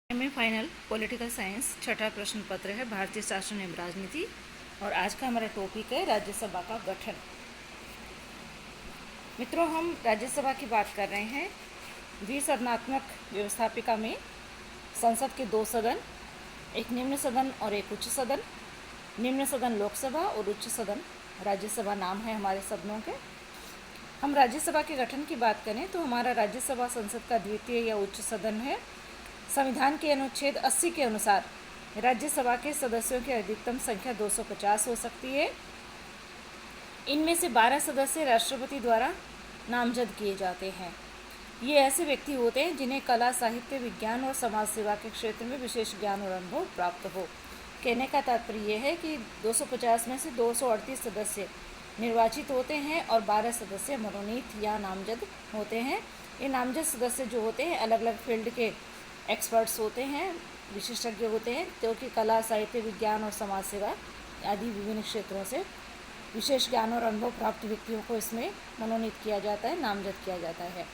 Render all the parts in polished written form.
में final political science छठा प्रश्न पत्र है भारतीय शासन एवं राजनीति। और आज का हमारा टॉपिक है राज्यसभा का गठन। मित्रों, हम राज्यसभा की बात कर रहे हैं। द्विसदनात्मक व्यवस्थापिका में संसद के दो सदन, एक निम्न सदन और एक उच्च सदन। निम्न सदन लोकसभा और उच्च सदन राज्यसभा नाम है हमारे सदनों के। हम राज्यसभा के गठन की बात करें तो हमारा राज्यसभा संसद का द्वितीय या उच्च सदन है। संविधान के अनुच्छेद 80 के अनुसार राज्यसभा के सदस्यों की अधिकतम संख्या 250 हो सकती है। इनमें से 12 सदस्य राष्ट्रपति द्वारा नामजद किए जाते हैं। ये ऐसे व्यक्ति होते हैं जिन्हें कला, साहित्य, विज्ञान और समाज सेवा के क्षेत्र में विशेष ज्ञान और अनुभव प्राप्त हो। कहने का तात्पर्य यह है कि 250 में से 238 सदस्य निर्वाचित होते हैं और 12 सदस्य मनोनीत या नामजद होते हैं। ये नामजद सदस्य जो होते हैं अलग अलग फील्ड के एक्सपर्ट्स होते हैं, विशेषज्ञ होते हैं, जो कि कला, साहित्य, विज्ञान और समाज सेवा आदि विभिन्न क्षेत्रों से विशेष ज्ञान और अनुभव प्राप्त व्यक्तियों को इसमें मनोनीत किया जाता है, नामजद किया जाता है।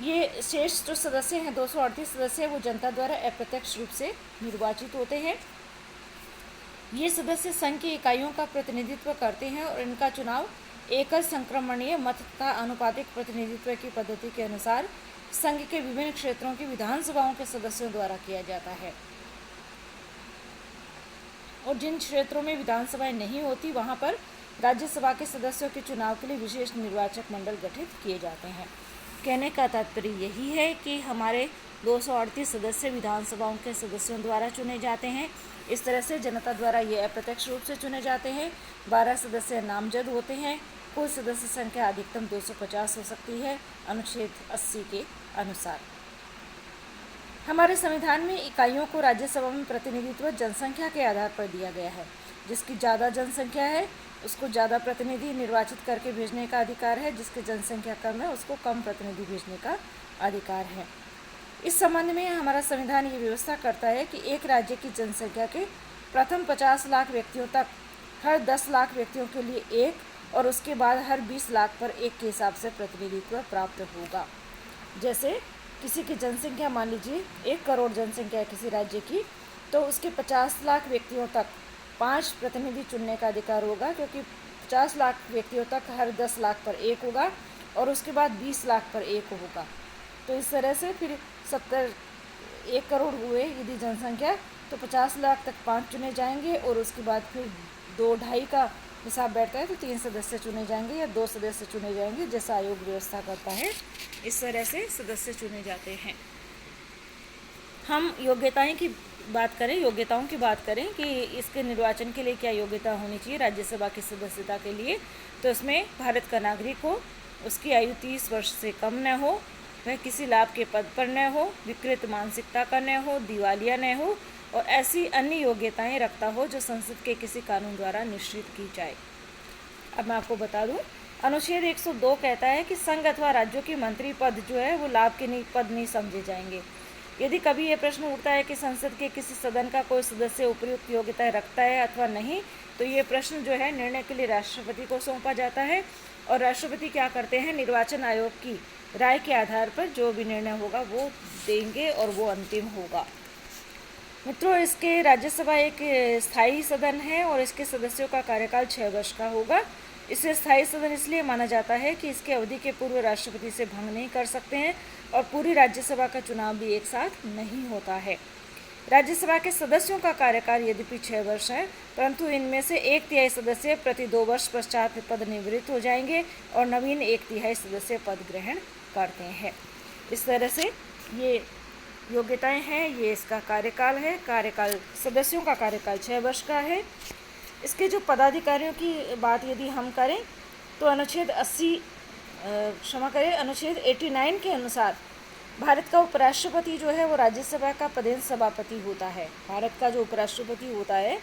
ये शेष जो सदस्य हैं 238 सदस्य, वो जनता द्वारा अप्रत्यक्ष रूप से निर्वाचित होते हैं। ये सदस्य संघ की इकाइयों का प्रतिनिधित्व करते हैं और इनका चुनाव एकल संक्रमणीय मत तथा अनुपातिक प्रतिनिधित्व की पद्धति के अनुसार संघ के विभिन्न क्षेत्रों की विधानसभाओं के सदस्यों द्वारा किया जाता है। और जिन क्षेत्रों में विधानसभाएं नहीं होती वहां पर राज्यसभा के सदस्यों के चुनाव के लिए विशेष निर्वाचक मंडल गठित किए जाते हैं। कहने का तात्पर्य यही है कि हमारे 238 सदस्य विधानसभाओं के सदस्यों द्वारा चुने जाते हैं। इस तरह से जनता द्वारा ये अप्रत्यक्ष रूप से चुने जाते हैं। 12 सदस्य नामजद होते हैं। कुल सदस्य संख्या अधिकतम 250 हो सकती है अनुच्छेद 80 के अनुसार। हमारे संविधान में इकाइयों को राज्यसभा में प्रतिनिधित्व जनसंख्या के आधार पर दिया गया है। जिसकी ज़्यादा जनसंख्या है उसको ज़्यादा प्रतिनिधि निर्वाचित करके भेजने का अधिकार है, जिसकी जनसंख्या कम है उसको कम प्रतिनिधि भेजने का अधिकार है। इस संबंध में हमारा संविधान ये व्यवस्था करता है कि एक राज्य की जनसंख्या के प्रथम 50 लाख व्यक्तियों तक हर 10 लाख व्यक्तियों के लिए एक और उसके बाद हर 20 लाख पर एक के हिसाब से प्रतिनिधित्व प्राप्त होगा। जैसे किसी की जनसंख्या मान लीजिए 1 करोड़ जनसंख्या है किसी राज्य की, तो उसके 50 लाख व्यक्तियों तक 5 प्रतिनिधि चुनने का अधिकार होगा, क्योंकि 50 लाख व्यक्तियों तक हर 10 लाख पर एक होगा और उसके बाद 20 लाख पर एक होगा। तो इस तरह से फिर 1 करोड़ हुए यदि जनसंख्या, तो 50 लाख तक 5 चुने जाएंगे और उसके बाद फिर 2-2.5 का हिसाब बैठता है तो 3 सदस्य चुने जाएंगे या 2 सदस्य चुने जाएंगे, जैसा आयोग व्यवस्था करता है। इस तरह से सदस्य चुने जाते हैं। हम योग्यताओं की बात करें कि इसके निर्वाचन के लिए क्या योग्यता होनी चाहिए राज्यसभा की सदस्यता के लिए, तो इसमें भारत का नागरिक हो, उसकी आयु 30 वर्ष से कम न हो, वह किसी लाभ के पद पर न हो, विकृत मानसिकता का न हो, दिवालिया न हो और ऐसी अन्य योग्यताएं रखता हो जो संसद के किसी कानून द्वारा निश्चित की जाए। अब मैं आपको बता दूं, अनुच्छेद 102 कहता है कि संघ अथवा राज्यों के मंत्री पद जो है वो लाभ के पद नहीं समझे जाएंगे। यदि कभी ये प्रश्न उठता है कि संसद के किसी सदन का कोई सदस्य उपयुक्त योग्यताएं रखता है अथवा नहीं, तो ये प्रश्न जो है निर्णय के लिए राष्ट्रपति को सौंपा जाता है और राष्ट्रपति क्या करते हैं, निर्वाचन आयोग की राय के आधार पर जो भी निर्णय होगा वो देंगे और वो अंतिम होगा। मित्रों, इसके राज्यसभा एक स्थायी सदन है और इसके सदस्यों का कार्यकाल 6 वर्ष का होगा। इसे स्थायी सदन इसलिए माना जाता है कि इसके अवधि के पूर्व राष्ट्रपति से भंग नहीं कर सकते हैं और पूरी राज्यसभा का चुनाव भी एक साथ नहीं होता है। राज्यसभा के सदस्यों का कार्यकाल यद्यपि 6 वर्ष है, परंतु इनमें से 1/3 सदस्य प्रति 2 वर्ष पश्चात पद निवृत्त हो जाएंगे और नवीन 1/3 सदस्य पद ग्रहण करते हैं। इस तरह से ये योग्यताएं हैं, ये इसका कार्यकाल है। सदस्यों का कार्यकाल 6 वर्ष का है। इसके जो पदाधिकारियों की बात यदि हम करें तो अनुच्छेद 89 के अनुसार भारत का उपराष्ट्रपति जो है वो राज्यसभा का पदेन सभापति होता है। भारत का जो उपराष्ट्रपति होता है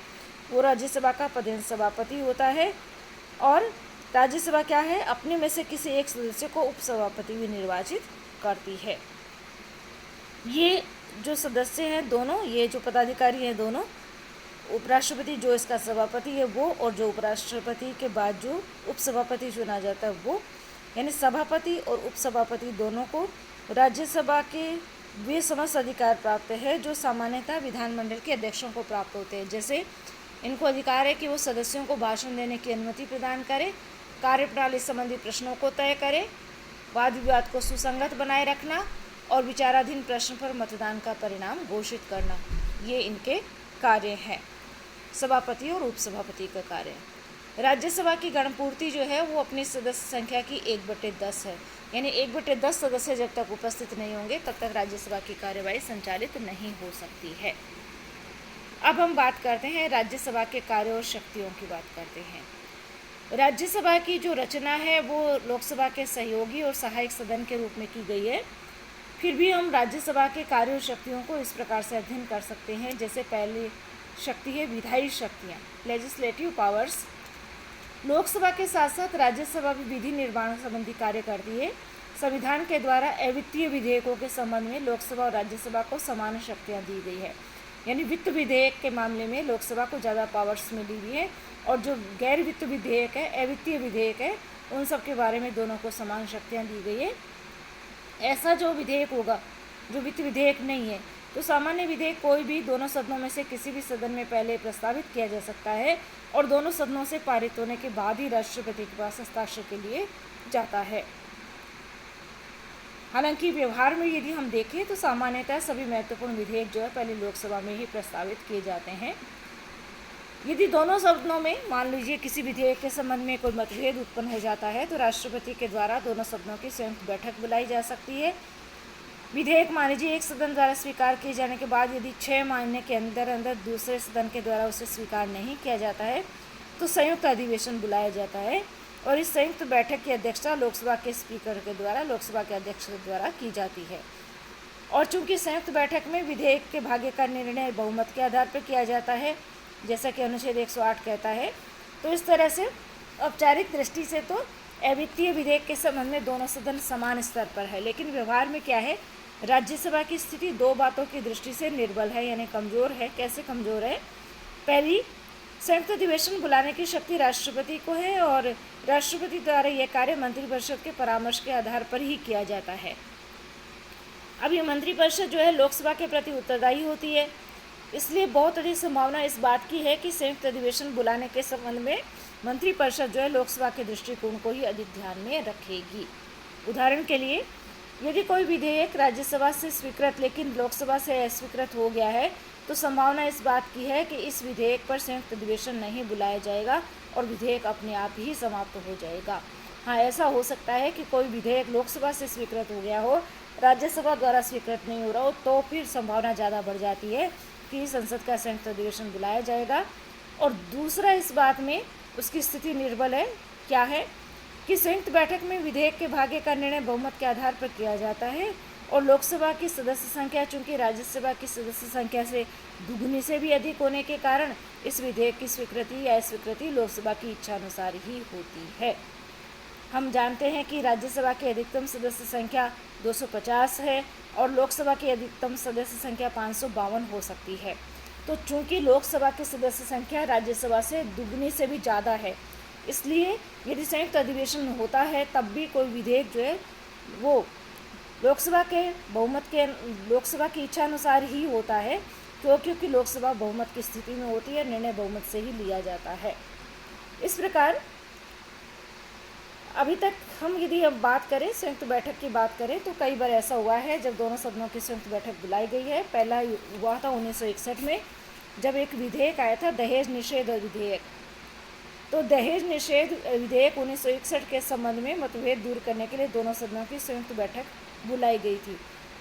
वो राज्यसभा का पदेन सभापति होता है और राज्यसभा क्या है, अपने में से किसी एक सदस्य को उपसभापति भी निर्वाचित करती है। ये जो सदस्य हैं दोनों, ये जो पदाधिकारी हैं दोनों, उपराष्ट्रपति जो इसका सभापति है वो और जो उपराष्ट्रपति के बाद जो उपसभापति चुना जाता है वो, यानी सभापति और उपसभापति दोनों को राज्यसभा के वे समस्त अधिकार प्राप्त है जो सामान्यतः विधानमंडल के अध्यक्षों को प्राप्त होते हैं। जैसे इनको अधिकार है कि वो सदस्यों को भाषण देने की अनुमति प्रदान करें, कार्यप्रणाली संबंधी प्रश्नों को तय करें, वाद विवाद को सुसंगत बनाए रखना और विचाराधीन प्रश्न पर मतदान का परिणाम घोषित करना। ये इनके कार्य हैं। सभापति और उपसभापति का कार्य। राज्यसभा की गणपूर्ति जो है वो अपनी सदस्य संख्या की 1/10 है, यानी 1/10 सदस्य जब तक उपस्थित नहीं होंगे तब तक राज्यसभा की कार्यवाही संचालित नहीं हो सकती है। अब हम बात करते हैं राज्यसभा के कार्य और शक्तियों की बात करते हैं। राज्यसभा की जो रचना है वो लोकसभा के सहयोगी और सहायक सदन के रूप में की गई है। फिर भी हम राज्यसभा के कार्य और शक्तियों को इस प्रकार से अध्ययन कर सकते हैं। जैसे पहली शक्ति है विधायी शक्तियाँ, लेजिस्लेटिव पावर्स। लोकसभा के साथ साथ राज्यसभा भी विधि निर्माण संबंधी कार्य करती है। संविधान के द्वारा अवित्तीय विधेयकों के संबंध में लोकसभा और राज्यसभा को समान शक्तियाँ दी गई है, यानी वित्त विधेयक के मामले में लोकसभा को ज़्यादा पावर्स मिली हुई है और जो गैर वित्त विधेयक है, अवित्तीय विधेयक है, उन सब के बारे में दोनों को समान शक्तियाँ दी गई है। ऐसा जो विधेयक होगा जो वित्त विधेयक नहीं है, तो सामान्य विधेयक कोई भी दोनों सदनों में से किसी भी सदन में पहले प्रस्तावित किया जा सकता है और दोनों सदनों से पारित होने के बाद ही राष्ट्रपति के पास हस्ताक्षर के लिए जाता है। हालांकि व्यवहार में यदि हम देखें तो सामान्यतः सभी महत्वपूर्ण विधेयक जो है पहले लोकसभा में ही प्रस्तावित किए जाते हैं। यदि दोनों सदनों में मान लीजिए किसी विधेयक के संबंध में कोई मतभेद उत्पन्न हो जाता है तो राष्ट्रपति के द्वारा दोनों सदनों की संयुक्त बैठक बुलाई जा सकती है। विधेयक मान लीजिए एक सदन द्वारा स्वीकार किए जाने के बाद यदि 6 महीने के अंदर अंदर दूसरे सदन के द्वारा उसे स्वीकार नहीं किया जाता है तो संयुक्त अधिवेशन बुलाया जाता है और इस संयुक्त बैठक की अध्यक्षता लोकसभा के स्पीकर के द्वारा, लोकसभा के अध्यक्ष के द्वारा की जाती है। और चूंकि संयुक्त बैठक में विधेयक के भाग्य का निर्णय बहुमत के आधार पर किया जाता है, जैसा कि अनुच्छेद 108 कहता है, तो इस तरह से औपचारिक दृष्टि से तो अवित्तीय विधेयक के संबंध में दोनों सदन समान स्तर पर है, लेकिन व्यवहार में क्या है, राज्यसभा की स्थिति दो बातों की दृष्टि से निर्बल है, यानी कमज़ोर है। कैसे कमज़ोर है? पहली, संयुक्त अधिवेशन बुलाने की शक्ति राष्ट्रपति को है और राष्ट्रपति द्वारा यह कार्य मंत्रिपरिषद के परामर्श के आधार पर ही किया जाता है। अब ये मंत्रिपरिषद जो है लोकसभा के प्रति उत्तरदायी होती है, इसलिए बहुत अधिक संभावना इस बात की है कि संयुक्त अधिवेशन बुलाने के संबंध में मंत्रिपरिषद जो है लोकसभा के दृष्टिकोण को ही अधिक ध्यान में रखेगी। उदाहरण के लिए यदि कोई विधेयक राज्यसभा से स्वीकृत लेकिन लोकसभा से अस्वीकृत हो गया है तो संभावना इस बात की है कि इस विधेयक पर संयुक्त अधिवेशन नहीं बुलाया जाएगा और विधेयक अपने आप ही समाप्त हो जाएगा। हाँ, ऐसा हो सकता है कि कोई विधेयक लोकसभा से स्वीकृत हो गया हो, राज्यसभा द्वारा स्वीकृत नहीं हो रहा हो, तो फिर संभावना ज़्यादा बढ़ जाती है कि संसद का संयुक्त अधिवेशन बुलाया जाएगा। और दूसरा इस बात में उसकी स्थिति निर्बल है, क्या है कि संयुक्त बैठक में विधेयक के भाग्य का निर्णय बहुमत के आधार पर किया जाता है और लोकसभा की सदस्य संख्या चूंकि राज्यसभा की सदस्य संख्या से दुगुनी से भी अधिक होने के कारण इस विधेयक की स्वीकृति या अस्वीकृति लोकसभा की इच्छानुसार ही होती है। हम जानते हैं कि राज्यसभा की अधिकतम सदस्य संख्या 250 है और लोकसभा की अधिकतम सदस्य संख्या 552 हो सकती है। तो चूंकि लोकसभा की सदस्य संख्या राज्यसभा से दुगनी से भी ज़्यादा है, इसलिए यदि संयुक्त अधिवेशन होता है तब भी कोई विधेयक जो है वो लोकसभा की इच्छा अनुसार ही होता है, क्योंकि लोकसभा बहुमत की स्थिति में होती है, निर्णय बहुमत से ही लिया जाता है। इस प्रकार अभी तक हम यदि अब बात करें संयुक्त बैठक की बात करें तो कई बार ऐसा हुआ है जब दोनों सदनों की संयुक्त बैठक बुलाई गई है। पहला हुआ था 1961 में जब एक विधेयक आया था दहेज निषेध विधेयक। तो दहेज निषेध विधेयक 1961 के संबंध में मतभेद दूर करने के लिए दोनों सदनों की संयुक्त बैठक बुलाई गई थी।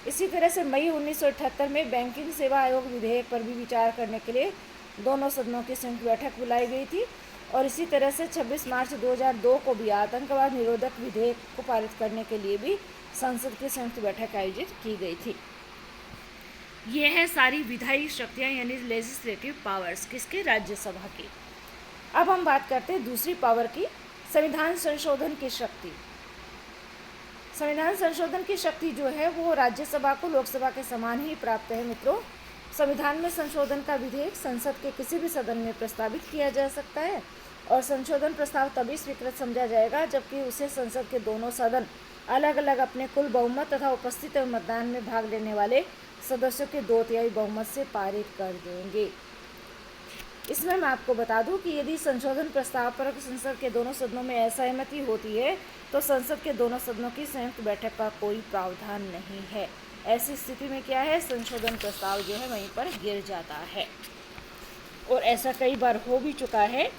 इसी तरह से मई 1978 में बैंकिंग सेवा आयोग विधेयक पर भी विचार करने के लिए दोनों सदनों की संयुक्त बैठक बुलाई गई थी और इसी तरह से 26 मार्च 2002 को भी आतंकवाद निरोधक विधेयक को पारित करने के लिए भी संसद की संयुक्त बैठक आयोजित की गई थी। ये है सारी विधायी शक्तियाँ यानी लेजिस्लेटिव पावर्स किसके? राज्यसभा की। अब हम बात करते हैं दूसरी पावर की, संविधान संशोधन की शक्ति। संविधान संशोधन की शक्ति जो है वो राज्यसभा को लोकसभा के समान ही प्राप्त है। मित्रों, संविधान में संशोधन का विधेयक संसद के किसी भी सदन में प्रस्तावित किया जा सकता है और संशोधन प्रस्ताव तभी स्वीकृत समझा जाएगा जबकि उसे संसद के दोनों सदन अलग अलग अपने कुल बहुमत तथा उपस्थित मतदान में भाग लेने वाले सदस्यों के 2/3 बहुमत से पारित कर देंगे। इसमें मैं आपको बता दूं कि यदि संशोधन प्रस्ताव पर संसद के दोनों सदनों में असहमति होती है तो संसद के दोनों सदनों की संयुक्त बैठक का कोई प्रावधान नहीं है। ऐसी स्थिति में क्या है, संशोधन प्रस्ताव जो है वहीं पर गिर जाता है और ऐसा कई बार हो भी चुका है।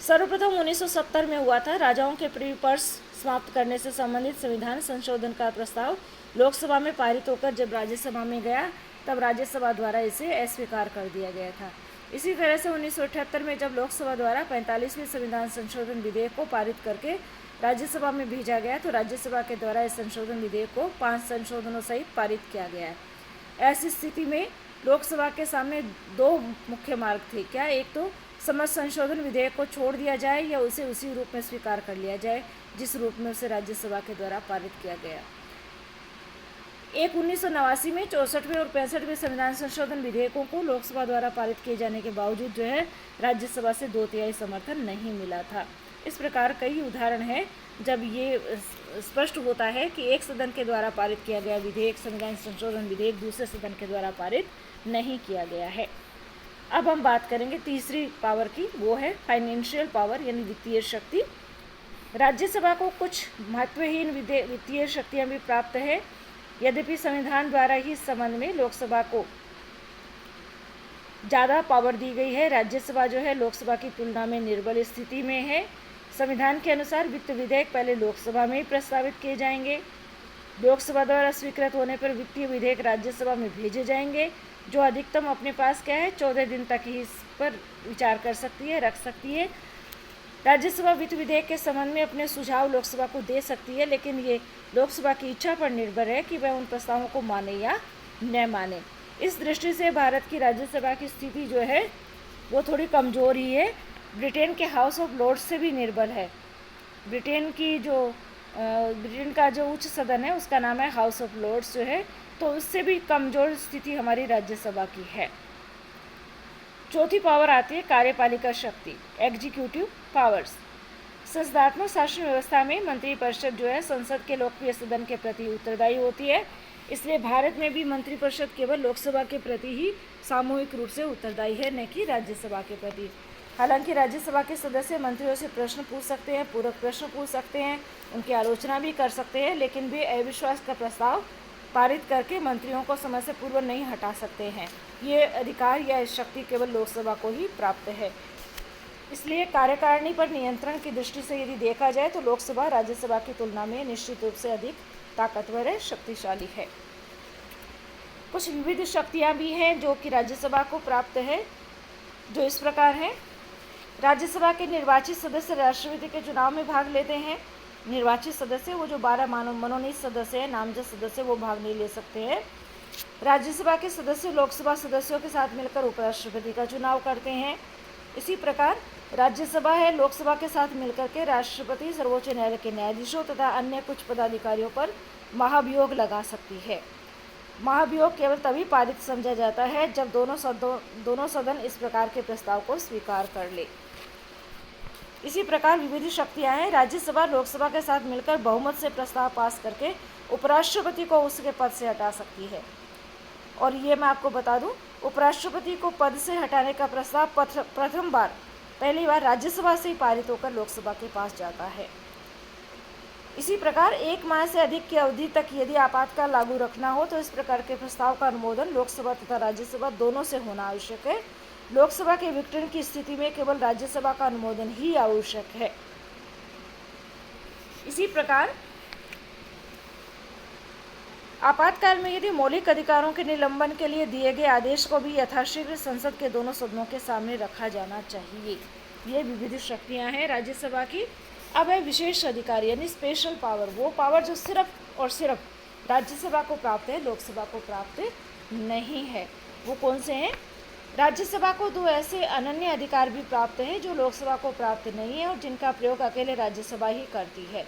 सर्वप्रथम 1970 में हुआ था। राजाओं के प्रीपर्स समाप्त करने से संबंधित संविधान संशोधन का प्रस्ताव लोकसभा में पारित होकर जब राज्यसभा में गया तब राज्यसभा द्वारा इसे अस्वीकार कर दिया गया था। इसी तरह से 1978 में जब लोकसभा द्वारा 45वें संविधान संशोधन विधेयक को पारित करके राज्यसभा में भेजा गया तो राज्यसभा के द्वारा इस संशोधन विधेयक को 5 संशोधनों सहित पारित किया गया है। ऐसी स्थिति में लोकसभा के सामने 2 मुख्य मार्ग थे। क्या, एक तो समस्त संशोधन विधेयक को छोड़ दिया जाए या उसे उसी रूप में स्वीकार कर लिया जाए जिस रूप में उसे राज्यसभा के द्वारा पारित किया गया। एक 1989 में 64वें और 65वें संविधान संशोधन विधेयकों को लोकसभा द्वारा पारित किए जाने के बावजूद जो है राज्यसभा से 2/3 समर्थन नहीं मिला था। इस प्रकार कई उदाहरण हैं जब ये स्पष्ट होता है कि एक सदन के द्वारा पारित किया गया विधेयक, संविधान संशोधन विधेयक, दूसरे सदन के द्वारा पारित नहीं किया गया है। अब हम बात करेंगे तीसरी पावर की, वो है फाइनेंशियल पावर यानी वित्तीय शक्ति। राज्यसभा को कुछ महत्वहीन वित्तीय शक्तियाँ भी प्राप्त है। यद्यपि संविधान द्वारा ही इस संबंध में लोकसभा को ज़्यादा पावर दी गई है। राज्यसभा जो है लोकसभा की तुलना में निर्बल स्थिति में है। संविधान के अनुसार वित्त विधेयक पहले लोकसभा में ही प्रस्तावित किए जाएंगे। लोकसभा द्वारा स्वीकृत होने पर वित्तीय विधेयक राज्यसभा में भेजे जाएंगे, जो अधिकतम अपने पास क्या है 14 दिन तक ही इस पर विचार कर सकती है, रख सकती है। राज्यसभा वित्त विधेयक के संबंध में अपने सुझाव लोकसभा को दे सकती है, लेकिन ये लोकसभा की इच्छा पर निर्भर है कि वह उन प्रस्तावों को माने या न माने। इस दृष्टि से भारत की राज्यसभा की स्थिति जो है वो थोड़ी कमज़ोर ही है। ब्रिटेन के हाउस ऑफ लॉर्ड्स से भी निर्बल है। ब्रिटेन का जो उच्च सदन है उसका नाम है हाउस ऑफ लॉर्ड्स जो है, तो उससे भी कमज़ोर स्थिति हमारी राज्यसभा की है। चौथी पावर आती है कार्यपालिका शक्ति, एग्जीक्यूटिव पावर्स। संसदात्मक शासन व्यवस्था में मंत्रिपरिषद जो है संसद के लोकप्रिय सदन के प्रति उत्तरदायी होती है। इसलिए भारत में भी मंत्रिपरिषद केवल लोकसभा के प्रति ही सामूहिक रूप से उत्तरदायी है, न कि राज्यसभा के प्रति। हालांकि राज्यसभा के सदस्य मंत्रियों से प्रश्न पूछ सकते हैं, पूरक प्रश्न पूछ सकते हैं, उनकी आलोचना भी कर सकते हैं, लेकिन वे अविश्वास का प्रस्ताव पारित करके मंत्रियों को समय से पूर्व नहीं हटा सकते हैं। ये अधिकार या शक्ति केवल लोकसभा को ही प्राप्त है। इसलिए कार्यकारिणी पर नियंत्रण की दृष्टि से यदि देखा जाए तो लोकसभा राज्यसभा की तुलना में निश्चित रूप से अधिक ताकतवर है, शक्तिशाली है। कुछ विविध शक्तियाँ भी हैं जो कि राज्यसभा को प्राप्त है, जो इस प्रकार हैं। राज्यसभा के निर्वाचित सदस्य राष्ट्रपति के चुनाव में भाग लेते हैं। निर्वाचित सदस्य वो जो 12 मनोनीत सदस्य हैं, नामजद सदस्य, वो भाग नहीं ले सकते हैं। राज्यसभा के सदस्य लोकसभा सदस्यों के साथ मिलकर उपराष्ट्रपति का चुनाव करते हैं। इसी प्रकार राज्यसभा है लोकसभा के साथ मिलकर के राष्ट्रपति, सर्वोच्च न्यायालय के न्यायाधीशों तथा अन्य कुछ पदाधिकारियों पर महाभियोग लगा सकती है। महाभियोग केवल तभी पारित समझा जाता है जब दोनों सदन इस प्रकार के प्रस्ताव को स्वीकार कर ले। इसी प्रकार विविध शक्तियां हैं। राज्यसभा लोकसभा के साथ मिलकर बहुमत से प्रस्ताव पास करके उपराष्ट्रपति को उसके पद से हटा सकती है। और ये मैं आपको बता दूं, उपराष्ट्रपति को पद से हटाने का प्रस्ताव पहली बार राज्यसभा से ही पारित होकर लोकसभा के पास जाता है। इसी प्रकार 1 माह से अधिक की अवधि तक यदि आपातकाल लागू रखना हो तो इस प्रकार के प्रस्ताव का अनुमोदन लोकसभा तथा राज्यसभा दोनों से होना आवश्यक है। लोकसभा के विघटन की स्थिति में केवल राज्यसभा का अनुमोदन ही आवश्यक है। इसी प्रकार आपातकाल में यदि मौलिक अधिकारों के निलंबन के लिए दिए गए आदेश को भी यथाशीघ्र संसद के दोनों सदनों के सामने रखा जाना चाहिए। ये विविध शक्तियां हैं राज्यसभा की। अब है विशेष अधिकार यानी स्पेशल पावर, वो पावर जो सिर्फ और सिर्फ राज्यसभा को प्राप्त है, लोकसभा को प्राप्त नहीं है। वो कौन से हैं? राज्यसभा को 2 ऐसे अनन्य अधिकार भी प्राप्त हैं जो लोकसभा को प्राप्त नहीं है और जिनका प्रयोग अकेले राज्यसभा ही करती है।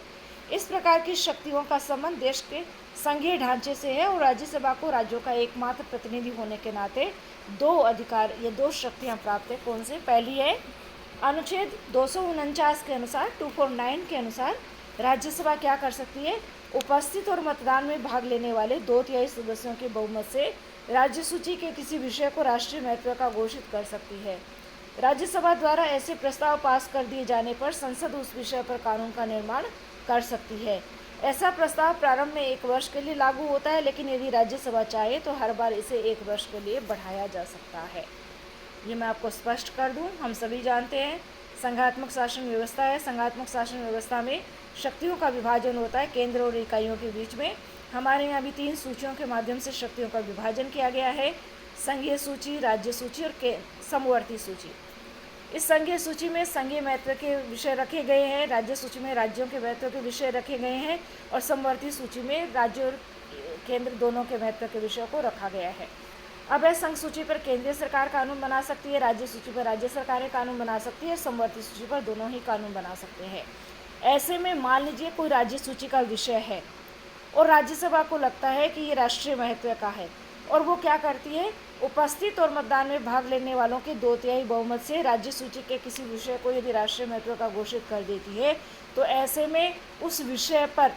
इस प्रकार की शक्तियों का संबंध देश के संघीय ढांचे से है और राज्यसभा को राज्यों का एकमात्र प्रतिनिधि होने के नाते 2 अधिकार या 2 शक्तियाँ प्राप्त है। कौन से? पहली है अनुच्छेद 249 के अनुसार 249 के अनुसार राज्यसभा क्या कर सकती है? उपस्थित और मतदान में भाग लेने वाले 2/3 सदस्यों के बहुमत से राज्य सूची के किसी विषय को राष्ट्रीय महत्व का घोषित कर सकती है। राज्यसभा द्वारा ऐसे प्रस्ताव पास कर दिए जाने पर संसद उस विषय पर कानून का निर्माण कर सकती है। ऐसा प्रस्ताव प्रारंभ में 1 वर्ष के लिए लागू होता है, लेकिन यदि राज्यसभा चाहे तो हर बार इसे 1 वर्ष के लिए बढ़ाया जा सकता है। ये मैं आपको स्पष्ट कर दूं, हम सभी जानते हैं संघात्मक शासन व्यवस्था है। संघात्मक शासन व्यवस्था में शक्तियों का विभाजन होता है केंद्र और इकाइयों के बीच में। हमारे यहाँ भी 3 सूचियों के माध्यम से शक्तियों का विभाजन किया गया है: संघीय सूची, राज्य सूची और समवर्ती सूची। इस संघीय सूची में संघीय महत्व के विषय रखे गए हैं, राज्य सूची में राज्यों के महत्व के विषय रखे गए हैं और समवर्ती सूची में राज्य और केंद्र दोनों के महत्व के विषयों को रखा गया है। अब इस संघ सूची पर केंद्रीय सरकार कानून बना सकती है, राज्य सूची पर राज्य सरकारें कानून बना सकती है, समवर्ती सूची पर दोनों ही कानून बना सकते हैं। ऐसे में मान लीजिए कोई राज्य सूची का विषय है और राज्यसभा को लगता है कि ये राष्ट्रीय महत्व का है, और वो क्या करती है? उपस्थित और मतदान में भाग लेने वालों के 2/3 बहुमत से राज्य सूची के किसी विषय को यदि राष्ट्रीय महत्व का घोषित कर देती है, तो ऐसे में उस विषय पर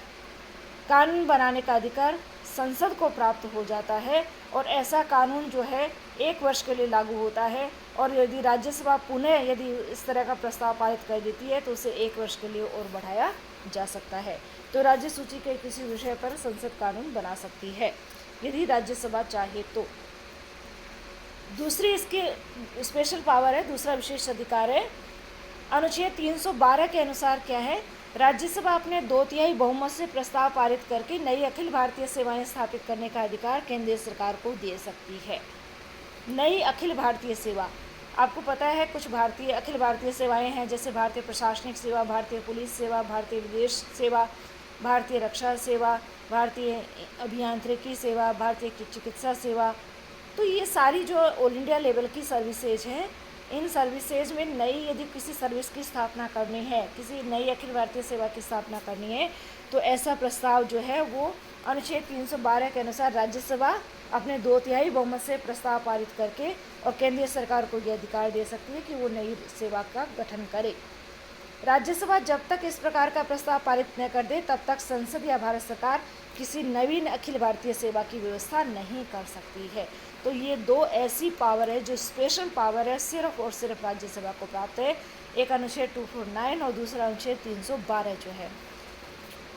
कानून बनाने का अधिकार संसद को प्राप्त हो जाता है और ऐसा कानून जो है 1 वर्ष के लिए लागू होता है। और यदि राज्यसभा पुनः यदि इस तरह का प्रस्ताव पारित कर देती है तो उसे 1 वर्ष के लिए और बढ़ाया जा सकता है। तो राज्य सूची के किसी विषय पर संसद कानून बना सकती है यदि राज्यसभा चाहे तो। दूसरी इसकी स्पेशल पावर है, दूसरा विशेष अधिकार है, अनुच्छेद 312 के अनुसार क्या है? राज्यसभा अपने 2/3 बहुमत से प्रस्ताव पारित करके नई अखिल भारतीय सेवाएं स्थापित करने का अधिकार केंद्रीय सरकार को दे सकती है। नई अखिल भारतीय सेवा, आपको पता है कुछ अखिल भारतीय सेवाएं हैं, जैसे भारतीय प्रशासनिक सेवा, भारतीय पुलिस सेवा, भारतीय विदेश सेवा, भारतीय रक्षा सेवा, भारतीय अभियांत्रिकी सेवा, भारतीय चिकित्सा सेवा। तो ये सारी जो ऑल इंडिया लेवल की सर्विसेज हैं, इन सर्विसेज में नई यदि किसी सर्विस की स्थापना करनी है, किसी नई अखिल भारतीय सेवा की स्थापना करनी है, तो ऐसा प्रस्ताव जो है वो अनुच्छेद 312 के अनुसार राज्यसभा अपने 2/3 बहुमत से प्रस्ताव पारित करके और केंद्रीय सरकार को यह अधिकार दे सकती है कि वो नई सेवा का गठन करे। राज्यसभा जब तक इस प्रकार का प्रस्ताव पारित न कर दे तब तक संसद या भारत सरकार किसी नवीन अखिल भारतीय सेवा की व्यवस्था नहीं कर सकती है। तो ये 2 ऐसी पावर है जो स्पेशल पावर है, सिर्फ और सिर्फ राज्यसभा को प्राप्त है। एक अनुच्छेद 249 और दूसरा अनुच्छेद 312 जो है।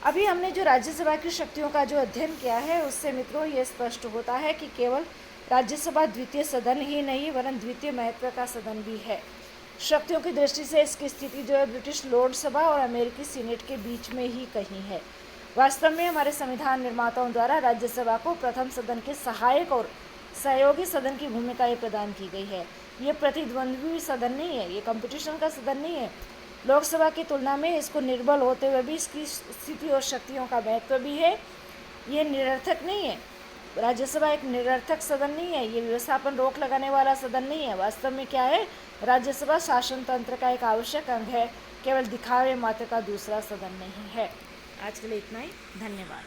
अभी हमने जो राज्यसभा की शक्तियों का जो अध्ययन किया है उससे मित्रों ये स्पष्ट होता है कि केवल राज्यसभा द्वितीय सदन ही नहीं वरन द्वितीय महत्व का सदन भी है। शक्तियों की दृष्टि से इसकी स्थिति जो है ब्रिटिश लोकसभा और अमेरिकी सीनेट के बीच में ही कहीं है। वास्तव में हमारे संविधान निर्माताओं द्वारा राज्यसभा को प्रथम सदन के सहायक और सहयोगी सदन की भूमिका ये प्रदान की गई है। ये प्रतिद्वंद्वी सदन नहीं है, ये कंपटीशन का सदन नहीं है। लोकसभा की तुलना में इसको निर्बल होते हुए भी इसकी स्थिति और शक्तियों का महत्व भी है। ये निरर्थक नहीं है, राज्यसभा एक निरर्थक सदन नहीं है, ये व्यवस्था पर रोक लगाने वाला सदन नहीं है। वास्तव में क्या है? राज्यसभा शासन तंत्र का एक आवश्यक अंग है, केवल दिखावे मात्र का दूसरा सदन नहीं है। आज के लिए इतना ही, धन्यवाद।